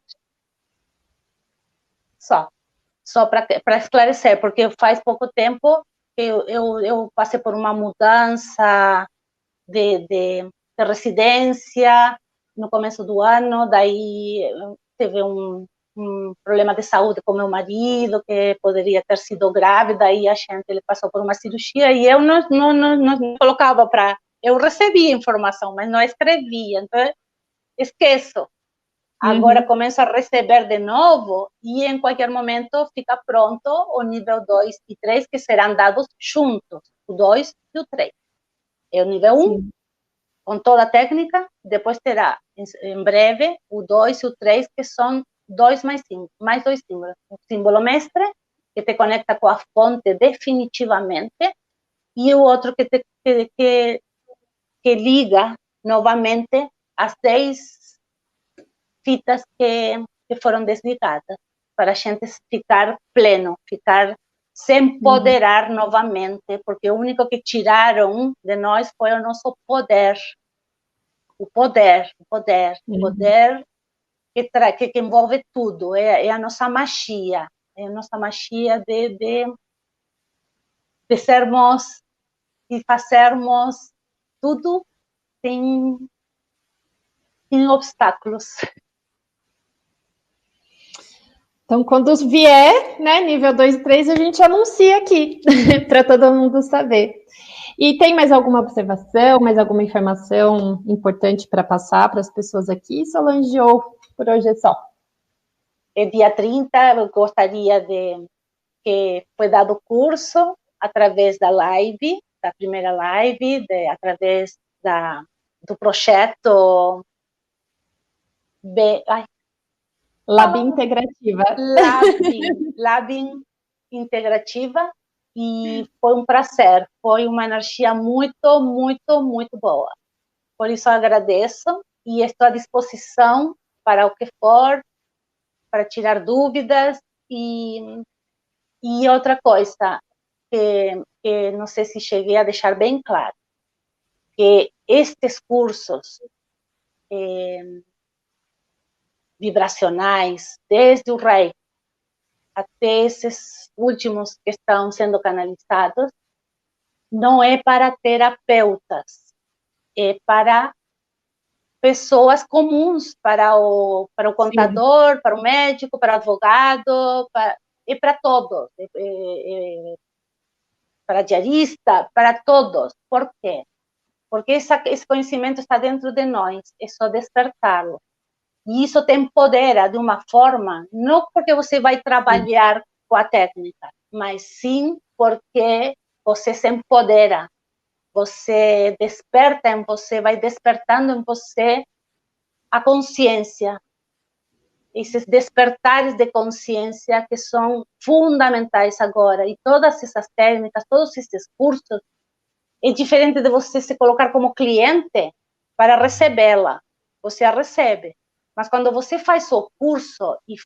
Só para esclarecer, porque faz pouco tempo que eu passei por uma mudança de residência no começo do ano, daí teve um problema de saúde com meu marido, que poderia ter sido grave, daí a gente ele passou por uma cirurgia, e eu não colocava para... Eu recebia informação, mas não escrevia, então esqueço. Agora começo a receber de novo, e em qualquer momento fica pronto o nível 2 e 3, que serão dados juntos, o 2 e o 3. É o nível 1, com toda a técnica, depois terá, em breve, o 2 e o 3, que são mais dois símbolos. O símbolo mestre, que te conecta com a fonte definitivamente, e o outro que liga novamente as 10 fitas que foram desligadas, para a gente ficar pleno, se empoderar novamente, porque o único que tiraram de nós foi o nosso poder. O poder que envolve tudo, é a nossa magia, de sermos e fazermos tudo sem obstáculos. Então, quando vier, né, nível 2 e 3, a gente anuncia aqui, para todo mundo saber. E tem mais alguma observação, mais alguma informação importante para passar para as pessoas aqui, Solange, ou por hoje é só? Dia 30, eu gostaria de que foi dado curso através da live, da primeira live, através do projeto Lab Integrativa. Lab Integrativa, e foi um prazer, foi uma energia muito, muito, muito boa. Por isso eu agradeço e estou à disposição para o que for, para tirar dúvidas. E outra coisa que não sei se cheguei a deixar bem claro, que estes cursos vibracionais, desde o Reiki até esses últimos que estão sendo canalizados, não é para terapeutas, é para pessoas comuns, para o contador, para o médico, para o advogado, é para todos, para diarista, para todos. Por quê? Porque esse conhecimento está dentro de nós, é só despertá-lo. E isso te empodera de uma forma, não porque você vai trabalhar com a técnica, mas sim porque você se empodera, você desperta em você, vai despertando em você a consciência, esses despertares de consciência que são fundamentais agora. E todas essas técnicas, todos esses cursos, é diferente de você se colocar como cliente para recebê-la. Você a recebe. Mas quando você faz o curso e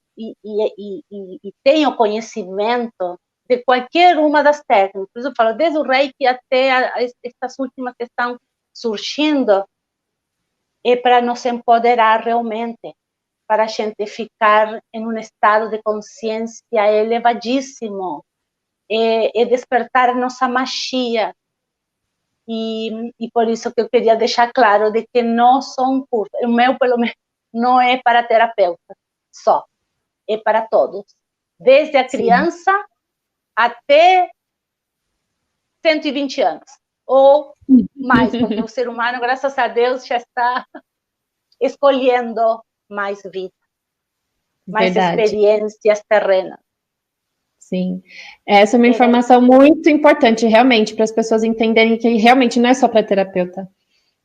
tem o conhecimento de qualquer uma das técnicas, por isso eu falo, desde o Reiki até estas últimas que estão surgindo, é para nos empoderar realmente, para a gente ficar em um estado de consciência elevadíssimo, é despertar a nossa magia. E por isso que eu queria deixar claro de que não sou um curso, o meu pelo menos não é para terapeuta só, é para todos, desde a criança até 120 anos, ou mais, porque o ser humano, graças a Deus, já está escolhendo mais vida, mais experiências terrenas. Sim, essa é uma informação muito importante, realmente, para as pessoas entenderem que realmente não é só para terapeuta,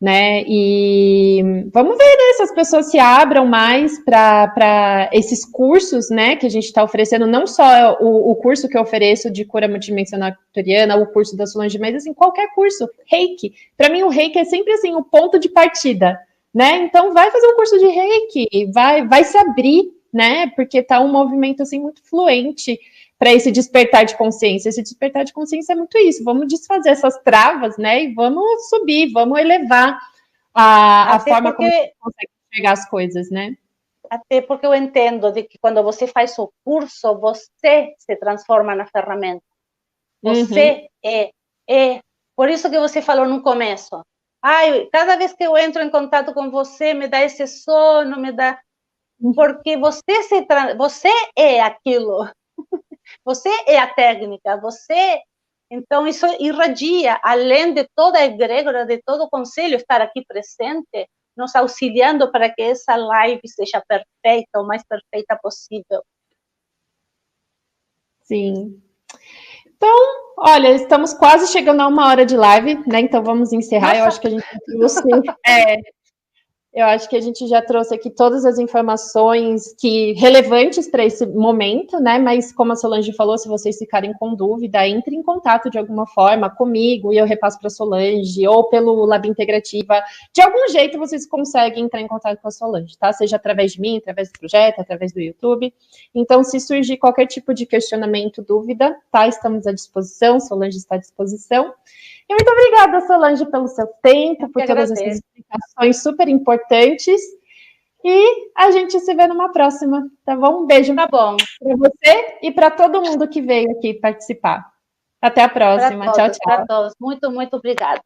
né? E vamos ver, né, se as pessoas se abram mais para esses cursos, né, que a gente está oferecendo, não só o curso que eu ofereço de cura multidimensional arcturiana, o curso da Solange, mas assim, qualquer curso, Reiki. Para mim, o Reiki é sempre assim, o ponto de partida, né? Então, vai fazer um curso de Reiki, vai se abrir, né? Porque tá um movimento assim muito fluente para esse despertar de consciência. Esse despertar de consciência é muito isso. Vamos desfazer essas travas, né? E vamos subir, vamos elevar a forma como você consegue enxergar as coisas, né? Até porque eu entendo de que quando você faz o curso, você se transforma na ferramenta. Você por isso que você falou no começo. Ai, cada vez que eu entro em contato com você, me dá esse sono, me dá... Porque você é aquilo. Você é a técnica, você... Então, isso irradia, além de toda a egrégora, de todo o conselho estar aqui presente, nos auxiliando para que essa live seja perfeita, o mais perfeita possível. Sim. Então, olha, estamos quase chegando a 1 hora de live, né? Então, vamos encerrar. Nossa. Eu acho que a gente trouxe... Eu acho que a gente já trouxe aqui todas as informações relevantes para esse momento, né? Mas como a Solange falou, se vocês ficarem com dúvida, entre em contato de alguma forma comigo e eu repasso para a Solange, ou pelo Lab Integrativa. De algum jeito vocês conseguem entrar em contato com a Solange, tá? Seja através de mim, através do projeto, através do YouTube. Então, se surgir qualquer tipo de questionamento, dúvida, tá? Estamos à disposição, Solange está à disposição. E muito obrigada, Solange, pelo seu tempo, por todas essas explicações super importantes. E a gente se vê numa próxima, tá bom? Um beijo para você e para todo mundo que veio aqui participar. Até a próxima. Tchau, tchau. Para todos. Muito, muito obrigada.